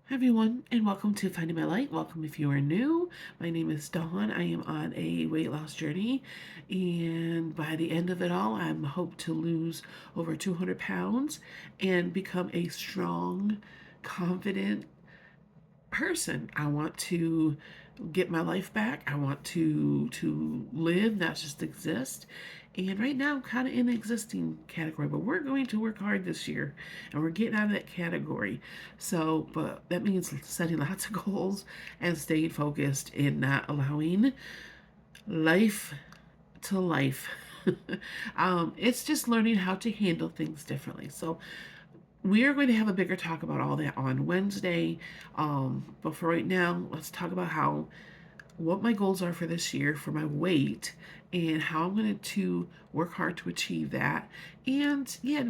Hi everyone, and welcome to Finding My Light. Welcome if you are new. My name is Dawn. I am on a weight loss journey, and by the end of it all, I'm hope to lose over 200 pounds and become a strong, confident person. I want to get my life back. I want to live, not just exist. And right now, I'm kind of in the existing category, but we're going to work hard this year, and we're getting out of that category. So, but that means setting lots of goals and staying focused and not allowing life to life. It's just learning how to handle things differently. So we are going to have a bigger talk about all that on Wednesday. But for right now, let's talk about what my goals are for this year for my weight and how I'm going to work hard to achieve that. And yeah,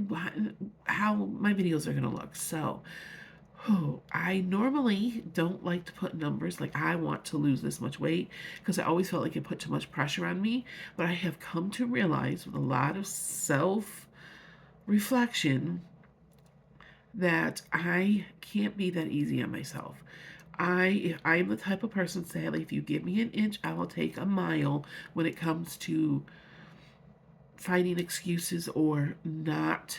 how my videos are going to look. So, I normally don't like to put numbers like I want to lose this much weight because I always felt like it put too much pressure on me. But I have come to realize with a lot of self reflection that I can't be that easy on myself. I'm the type of person, sadly, if you give me an inch, I will take a mile when it comes to finding excuses or not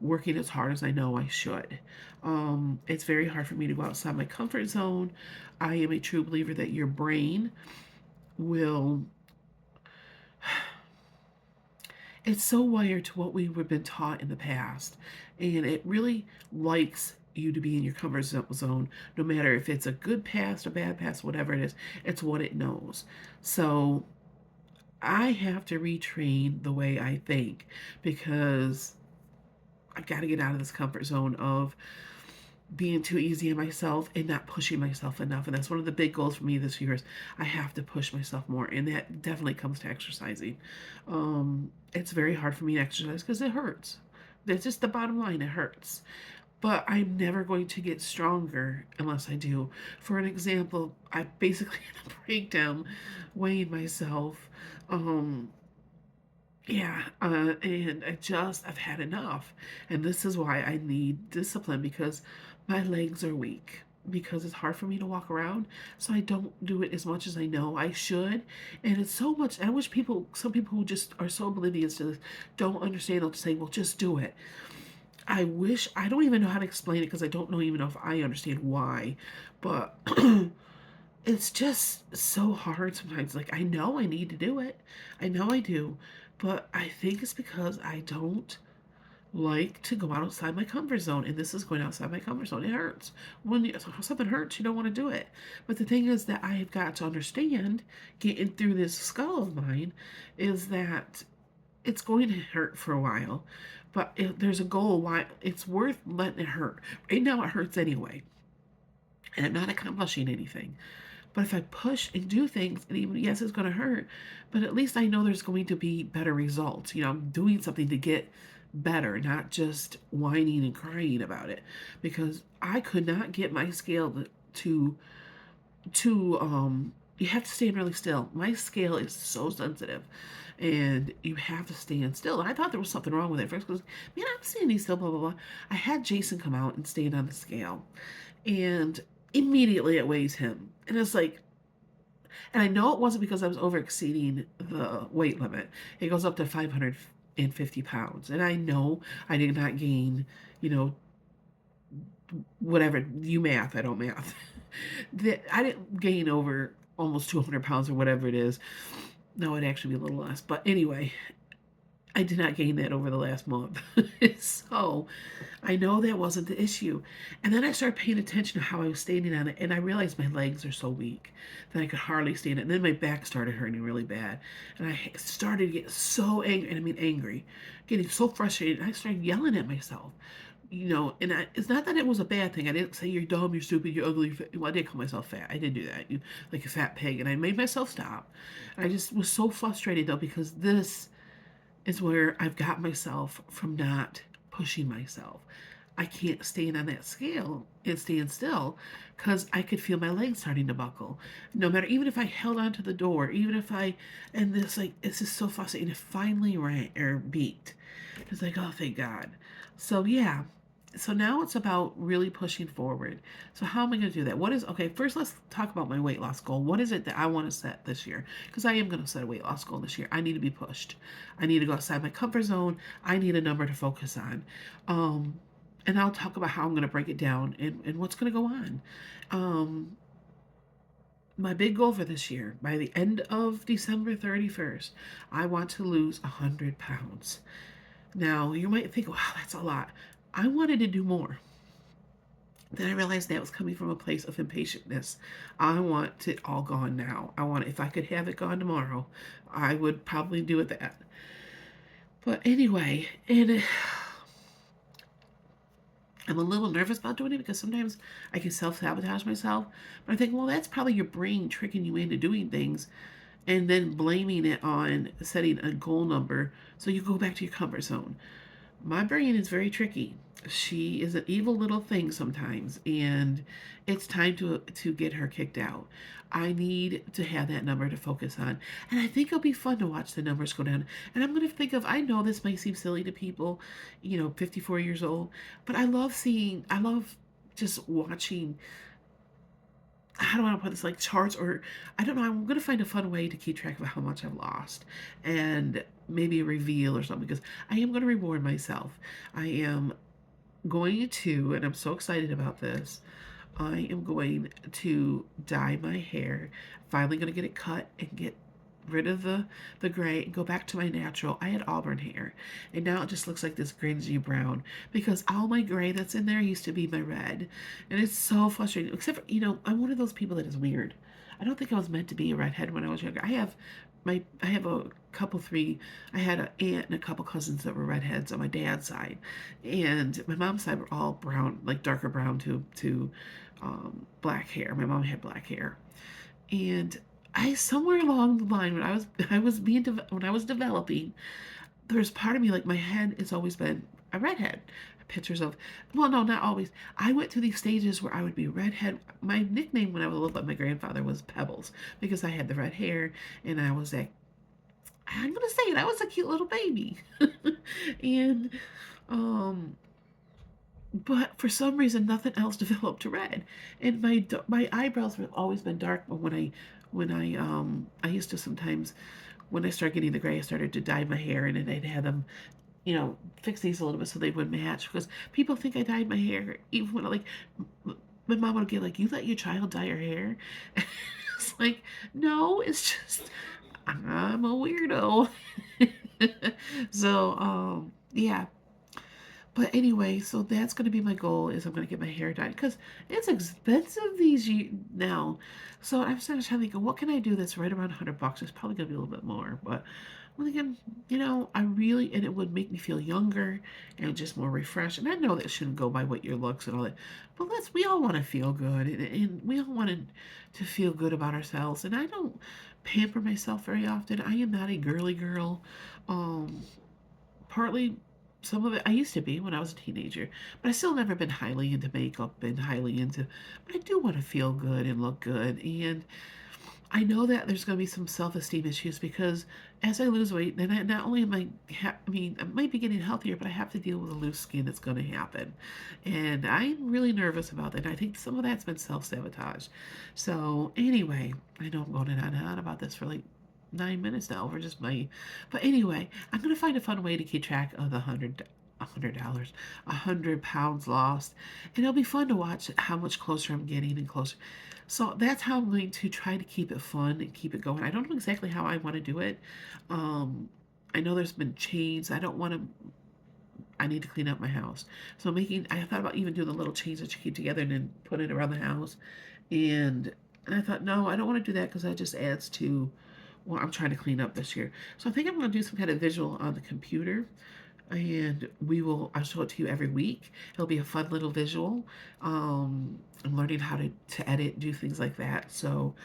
working as hard as I know I should. It's very hard for me to go outside my comfort zone. I am a true believer that your brain will, it's so wired to what we've been taught in the past, and it really likes you to be in your comfort zone, no matter if it's a good past, a bad past, whatever it is. It's what it knows. So I have to retrain the way I think because I've got to get out of this comfort zone of being too easy on myself and not pushing myself enough. And that's one of the big goals for me this year is I have to push myself more. And that definitely comes to exercising. It's very hard for me to exercise because it hurts. That's just the bottom line. It hurts. But I'm never going to get stronger unless I do. For an example, I basically had a breakdown weighing myself. Um, and I've had enough. And this is why I need discipline because my legs are weak. Because it's hard for me to walk around, so I don't do it as much as I know I should. And it's so much. I wish some people who just are so oblivious to this, don't understand. They'll just say, well, just do it. I wish, I don't even know how to explain it because I don't know even know if I understand why. But it's just so hard sometimes. Like, I know I need to do it. I know I do. But I think it's because I don't like to go outside my comfort zone. And this is going outside my comfort zone. It hurts. Something hurts, you don't want to do it. But the thing is that I have got to understand, getting through this skull of mine, is that it's going to hurt for a while. But there's a goal why it's worth letting it hurt. Right now, it hurts anyway. And I'm not accomplishing anything. But if I push and do things, and even yes, it's going to hurt, but at least I know there's going to be better results. I'm doing something to get better, not just whining and crying about it. Because I could not get my scale to you have to stand really still. My scale is so sensitive, and you have to stand still. And I thought there was something wrong with it first because, man, I'm standing still, blah, blah, blah. I had Jason come out and stand on the scale, and immediately it weighs him. And it's like, and I know it wasn't because I was over exceeding the weight limit. It goes up to 550 pounds. And I know I did not gain, you know, whatever, you math, I don't math. That I didn't gain over almost 200 pounds or whatever it is. No, it'd actually be a little less. But anyway, I did not gain that over the last month. So I know that wasn't the issue. And then I started paying attention to how I was standing on it, and I realized my legs are so weak that I could hardly stand it. And then my back started hurting really bad. And I started to get so angry, and I mean angry, getting so frustrated. And I started yelling at myself. It's not that it was a bad thing. I didn't say you're dumb, you're stupid, you're ugly. Well, I did call myself fat. I did do that, like a fat pig, and I made myself stop. I just was so frustrated though because this is where I've got myself from not pushing myself. I can't stand on that scale and stand still because I could feel my legs starting to buckle. No matter, even if I held onto the door, even if and this, like, it's just so frustrating. It finally rang or beat. It's like, oh, thank God. So, yeah, So now it's about really pushing forward. So how am I going to do that? Okay, first let's talk about my weight loss goal. What is it that I want to set this year? Because I am going to set a weight loss goal this year. I need to be pushed. I need to go outside my comfort zone. I need a number to focus on. Um, and I'll talk about how I'm going to break it down and what's going to go on. Um, my big goal for this year, by the end of December 31st, I want to lose 100 pounds. Now, you might think, wow, that's a lot. I wanted to do more. Then I realized that was coming from a place of impatientness. I want it all gone now. If I could have it gone tomorrow, I would probably do it that. But anyway, I'm a little nervous about doing it because sometimes I can self sabotage myself. But I think, well, that's probably your brain tricking you into doing things and then blaming it on setting a goal number so you go back to your comfort zone. My brain is very tricky. She is an evil little thing sometimes, and it's time to get her kicked out. I need to have that number to focus on, and I think it'll be fun to watch the numbers go down. And I'm going to think of, I know this might seem silly to people, 54 years old, but I love just watching, how do I want to put this, like charts, or I don't know. I'm going to find a fun way to keep track of how much I've lost and maybe a reveal or something, because I am going to reward myself. I am going to, and I'm so excited about this, I am going to dye my hair. Finally going to get it cut and get rid of the gray and go back to my natural. I had auburn hair and now it just looks like this grungy brown because all my gray that's in there used to be my red, and it's so frustrating. Except for, I'm one of those people that is weird. I don't think I was meant to be a redhead when I was younger. I have a couple three I had an aunt and a couple cousins that were redheads on my dad's side, and my mom's side were all brown, like darker brown to black hair. My mom had black hair, and I, somewhere along the line when when I was developing, there's part of me, like, my head has always been a redhead. Pictures of, well, no, not always. I went through these stages where I would be redhead. My nickname when I was little by my grandfather was Pebbles because I had the red hair and I was that, I'm gonna say it, I was a cute little baby. And um but for some reason nothing else developed to red, and my eyebrows have always been dark. But when I used to sometimes, when I started getting the gray, I started to dye my hair, and then I'd have them, fix these a little bit so they would match, because people think I dyed my hair even when, like, my mom would get like, you let your child dye her hair. It's like, no, it's just I'm a weirdo. So yeah. But anyway, so that's going to be my goal, is I'm going to get my hair dyed because it's expensive now. So I'm starting to think, what can I do that's right around $100? It's probably going to be a little bit more, but I'm thinking, and it would make me feel younger and just more refreshed. And I know that shouldn't go by what your looks and all that, but we all want to feel good, and we all want to feel good about ourselves. And I don't pamper myself very often. I am not a girly girl. Um, Partly, some of it I used to be when I was a teenager, but I still never been highly into makeup and highly into, but I do want to feel good and look good. And I know that there's going to be some self-esteem issues because as I lose weight, then not only am I might be getting healthier, but I have to deal with the loose skin that's going to happen. And I'm really nervous about that. And I think some of that's been self-sabotage. So anyway, I know I'm going on and on about this for like 9 minutes now over just but anyway, I'm going to find a fun way to keep track of the $100, 100 pounds lost. And it'll be fun to watch how much closer I'm getting and closer. So that's how I'm going to try to keep it fun and keep it going. I don't know exactly how I want to do it. I know there's been chains. I need to clean up my house. So I thought about even doing the little chains that you keep together and then put it around the house. And I thought, no, I don't want to do that because that just adds to what I'm trying to clean up this year. So I think I'm going to do some kind of visual on the computer, and I'll show it to you every week. It'll be a fun little visual. I'm learning how to edit, do things like that. So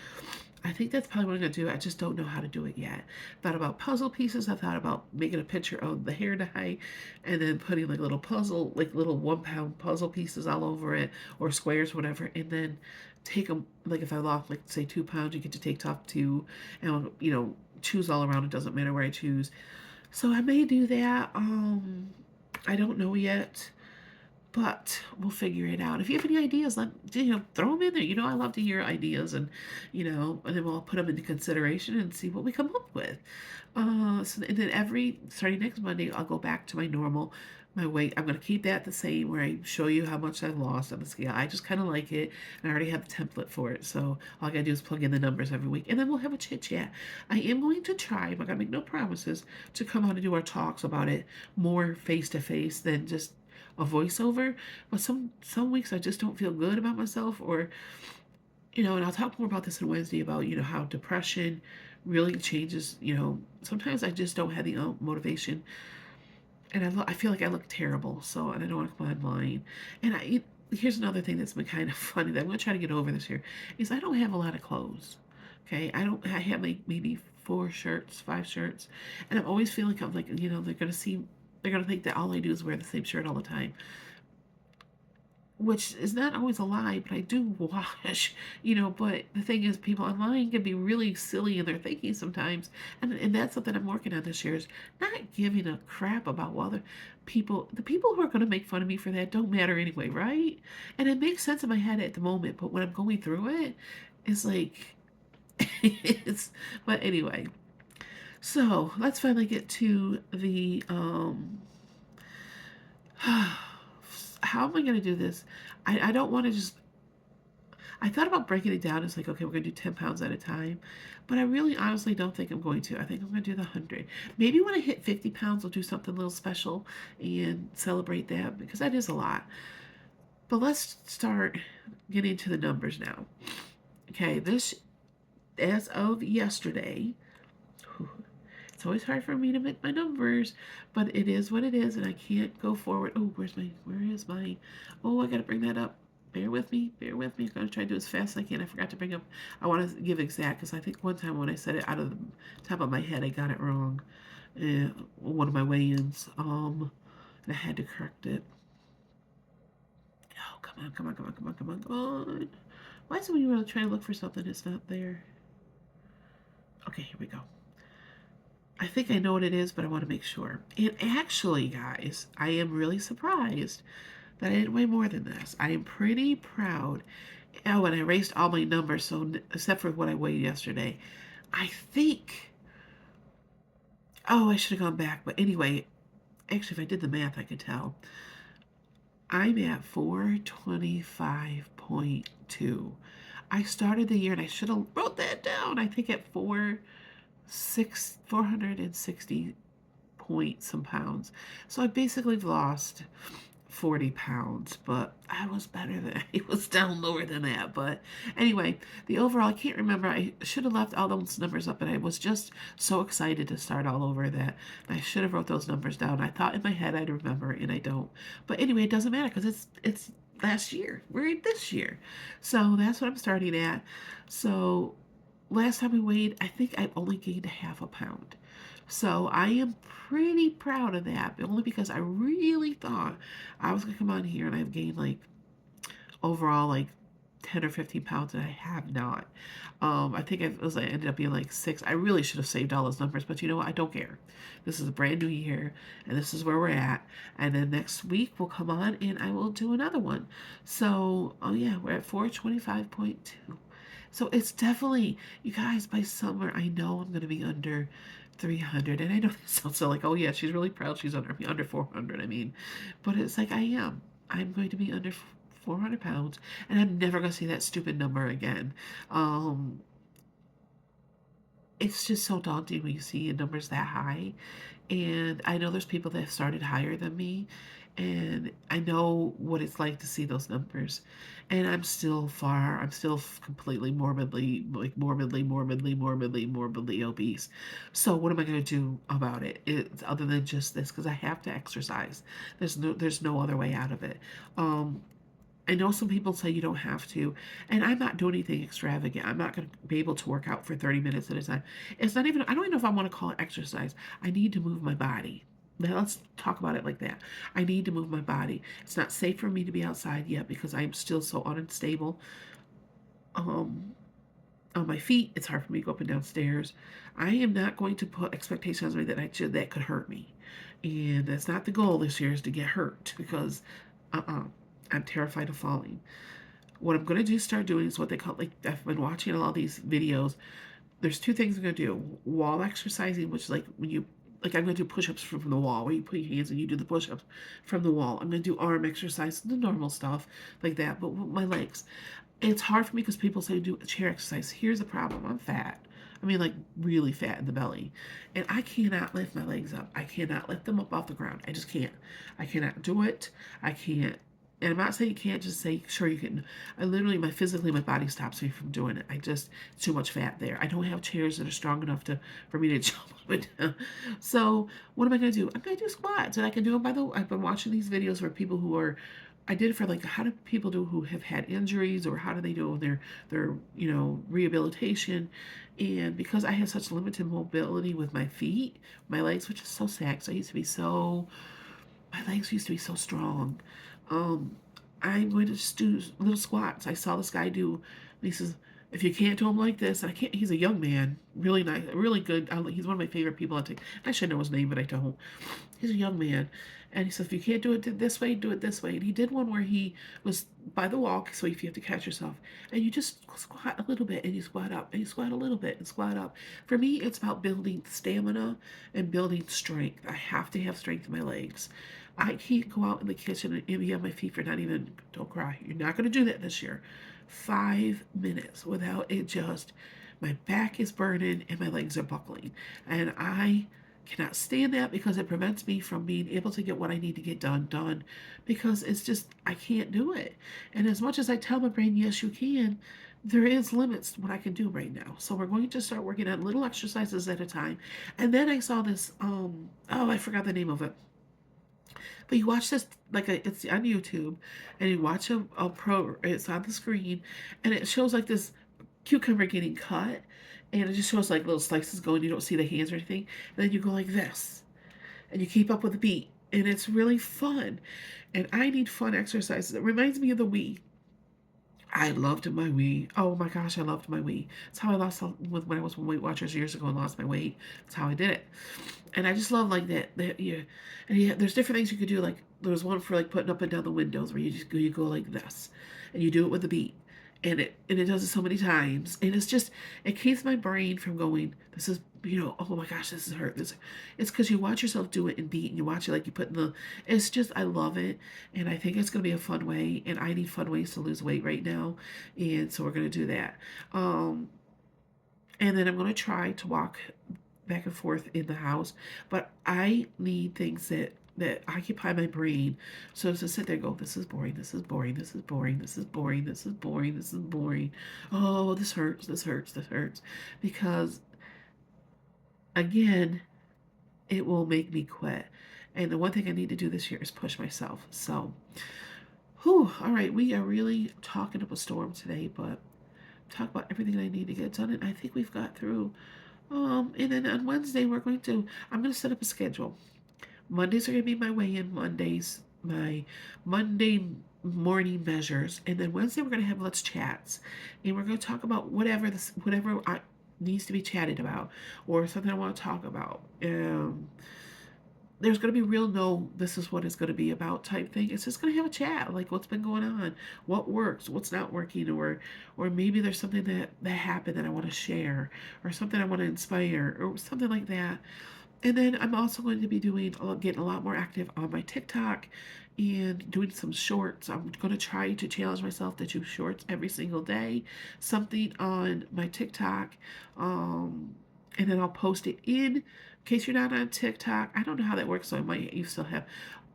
I think that's probably what I'm going to do. I just don't know how to do it yet. Thought about puzzle pieces. I thought about making a picture of the hair dye and then putting like little 1 pound puzzle pieces all over it, or squares, whatever. And then take them, like if I lost, like say 2 pounds, you get to take top two and, choose all around. It doesn't matter where I choose. So I may do that. I don't know yet. but we'll figure it out. If you have any ideas, throw them in there. I love to hear ideas, and then we'll put them into consideration and see what we come up with. And then starting next Monday, I'll go back to my weight. I'm going to keep that the same, where I show you how much I've lost on the scale. I just kind of like it, and I already have the template for it. So all I got to do is plug in the numbers every week, and then we'll have a chit chat. I am going to try, I'm not going to make no promises, to come on and do our talks about it more face to face than just a voiceover. But some weeks I just don't feel good about myself, or and I'll talk more about this on Wednesday about how depression really changes. Sometimes I just don't have the motivation, and I feel like I look terrible. So, and I don't want to come online. And here's another thing that's been kind of funny that I'm going to try to get over this year is I don't have a lot of clothes. Okay, I have like maybe 4 shirts, 5 shirts, and I'm always feeling kind of like they're gonna think that all I do is wear the same shirt all the time, which is not always a lie, but I do wash, but the thing is, people online can be really silly in their thinking sometimes, and that's something I'm working on this year, is not giving a crap about what other people, the people who are going to make fun of me for that don't matter anyway, right? And it makes sense in my head at the moment, but when I'm going through it, it's like, it's, but anyway, so let's finally get to the, how am I going to do this? I don't want to just, I thought about breaking it down. It's like, okay, we're going to do 10 pounds at a time. But I really honestly don't think I'm going to. I think I'm going to do the 100. Maybe when I hit 50 pounds, we'll do something a little special and celebrate that, because that is a lot. But let's start getting to the numbers now. Okay, as of yesterday, it's always hard for me to make my numbers, but it is what it is, and I can't go forward. Oh, where is my, oh, I gotta bring that up. Bear with me. I'm gonna try to do as fast as I can. I forgot to bring up, I want to give exact, because I think one time when I said it out of the top of my head, I got it wrong. One of my weigh-ins, and I had to correct it. Oh, come on. Why is it when you really try to look for something, it's not there? Okay, here we go. I think I know what it is, but I want to make sure. And actually, guys, I am really surprised that I didn't weigh more than this. I am pretty proud. Oh, and I erased all my numbers, so except for what I weighed yesterday. I think, oh, I should have gone back. But anyway, actually, if I did the math, I could tell. I'm at 425.2. I started the year, and I should have wrote that down, I think at 460 point some pounds. So I basically lost 40 pounds, but I was better than, it was down lower than that. But anyway, the overall, I can't remember. I should have left all those numbers up, and I was just so excited to start all over that I should have wrote those numbers down. I thought in my head I'd remember, and I don't. But anyway, it doesn't matter, because it's last year. We're in this year. So that's what I'm starting at. So last time we weighed, I think I only gained a half a pound. So I am pretty proud of that, only because I really thought I was gonna come on here and I've gained like overall like 10 or 15 pounds, and I have not. I think I ended up being like 6. I really should have saved all those numbers, but you know what? I don't care. This is a brand new year, and this is where we're at. And then next week we'll come on and I will do another one. So, oh yeah, we're at 425.2. So it's definitely, you guys, by summer, I know I'm going to be under 300. And I know this sounds so like, oh yeah, she's really proud she's under 400. I mean, but it's like I am. I'm going to be under 400 pounds, and I'm never going to see that stupid number again. Um, it's just so daunting when you see numbers that high. And I know there's people that have started higher than me, and I know what it's like to see those numbers. And I'm still completely morbidly obese. So what am I going to do about it? It's other than just this, because I have to exercise. There's no other way out of it. I know some people say you don't have to, and I'm not doing anything extravagant. I'm not going to be able to work out for 30 minutes at a time. It's not even, I don't even know if I want to call it exercise. I need to move my body. Now let's talk about it like that. I need to move my body. It's not safe for me to be outside yet, because I am still so unstable. On my feet, it's hard for me to go up and down stairs. I am not going to put expectations on me that that could hurt me. And that's not the goal this year, is to get hurt, because Uh-uh. I'm terrified of falling. What I'm going to do, start doing is what they call, like, I've been watching all these videos. There's two things I'm going to do. Wall exercising, which is like when you, like, I'm going to do push-ups from the wall, where you put your hands and you do the push-ups from the wall. I'm going to do arm exercise, the normal stuff like that, but with my legs. It's hard for me because people say do a chair exercise. Here's the problem. I'm fat. I mean, like, really fat in the belly. And I cannot lift my legs up. I cannot lift them up off the ground. I just can't. I cannot do it. I can't. And I'm not saying you can't just say, sure, you can. I literally, my body stops me from doing it. It's too much fat there. I don't have chairs that are strong enough for me to jump up and down. So what am I going to do? I'm going to do squats. And I can do them I've been watching these videos where people who are, I did it for, like, how do people do who have had injuries, or how do they do their rehabilitation. And because I have such limited mobility with my feet, my legs, which is so sad, so my legs used to be so strong. Um, I'm going to just do little squats. I saw this guy do, and he says, if you can't do them like this, and I can't, he's a young man, really nice, really good. He's one of my favorite people. I should know his name, but I don't. He's a young man. And he said, if you can't do it this way, do it this way. And he did one where he was by the wall, so if you have to catch yourself, and you just squat a little bit, and you squat up, and you squat a little bit, and squat up. For me, it's about building stamina and building strength. I have to have strength in my legs. I can't go out in the kitchen and be on my feet for not even, don't cry, you're not going to do that this year. 5 minutes without it just, my back is burning and my legs are buckling. And I cannot stand that because it prevents me from being able to get what I need to get done, because it's just, I can't do it. And as much as I tell my brain, yes, you can, there is limits to what I can do right now. So we're going to start working on little exercises at a time. And then I saw this, oh, I forgot the name of it. But you watch this, like, it's on YouTube, and you watch it's on the screen, and it shows like this cucumber getting cut, and it just shows like little slices going. You don't see the hands or anything. And then you go like this, and you keep up with the beat, and it's really fun. And I need fun exercises. It reminds me of the Wii. I loved my Wii. Oh my gosh, I loved my Wii. It's how I lost when I was with Weight Watchers years ago and lost my weight. That's how I did it. And I just love, like, that yeah. And yeah, there's different things you could do. Like, there was one for, like, putting up and down the windows where you go like this, and you do it with the beat, and it does it so many times, and it keeps my brain from going, this is, oh my gosh, this is hurt. It's because you watch yourself do it in beat, and you watch it, like, you put in it's just, I love it, and I think it's gonna be a fun way, and I need fun ways to lose weight right now, and so we're gonna do that. And then I'm gonna try to walk back and forth in the house, but I need things that occupy my brain. So to sit there and go, this is boring, this is boring, this is boring, this is boring, this is boring, this is boring. Oh, this hurts, this hurts, this hurts. Because again, it will make me quit. And the one thing I need to do this year is push myself. So, whew, all right, we are really talking up a storm today, but talk about everything I need to get done, and I think we've got through. And then on Wednesday, I'm going to set up a schedule. Mondays are going to be my weigh-in Mondays, my Monday morning measures, and then Wednesday we're going to have Let's Chats, and we're going to talk about whatever needs to be chatted about, or something I want to talk about. There's going to be real, no, this is what it's going to be about type thing. It's just going to have a chat, like what's been going on, what works, what's not working, or maybe there's something that happened that I want to share, or something I want to inspire, or something like that. And then I'm also going to be getting a lot more active on my TikTok and doing some shorts. I'm going to try to challenge myself to do shorts every single day, something on my TikTok. And then I'll post it in case you're not on TikTok. I don't know how that works, so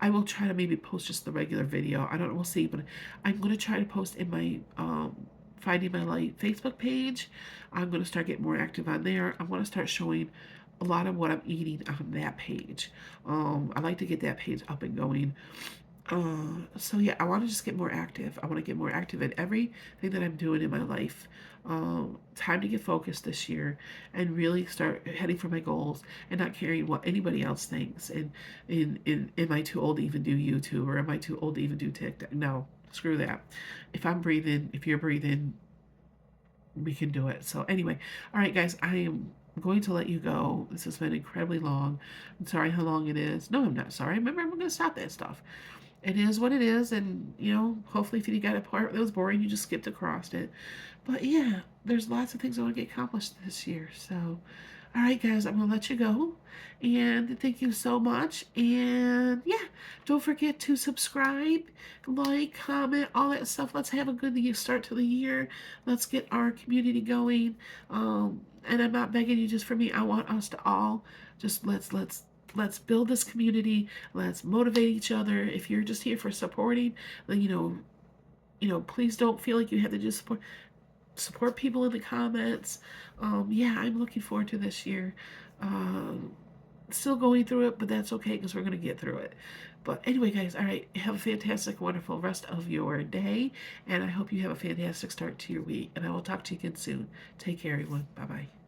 I will try to maybe post just the regular video. I don't know, we'll see, but I'm going to try to post in my Finding My Light Facebook page. I'm going to start getting more active on there. I want to start showing a lot of what I'm eating on that page. I like to get that page up and going. So yeah, I want to just get more active. I want to get more active in everything that I'm doing in my life. Time to get focused this year and really start heading for my goals and not caring what anybody else thinks. And am I too old to even do YouTube, or am I too old to even do TikTok? No, screw that. If I'm breathing, if you're breathing, we can do it. So anyway, all right, guys, I am going to let you go. This has been incredibly long. I'm sorry how long it is. No, I'm not sorry. Remember, I'm going to stop that stuff. it is what it is, and hopefully if you got a part that was boring, you just skipped across it. But yeah, there's lots of things I want to get accomplished this year. So, all right, guys, I'm gonna let you go, and thank you so much. And yeah, don't forget to subscribe, like, comment, all that stuff. Let's have a good start to the year. Let's get our community going. And I'm not begging you just for me. I want us to all just let's build this community. Let's motivate each other. If you're just here for supporting, then please don't feel like you have to just support people in the comments. Yeah, I'm looking forward to this year. Um, Still going through it, but that's okay because we're going to get through it. But anyway, guys, all right, have a fantastic, wonderful rest of your day, and I hope you have a fantastic start to your week. And I will talk to you again soon. Take care, everyone. Bye bye.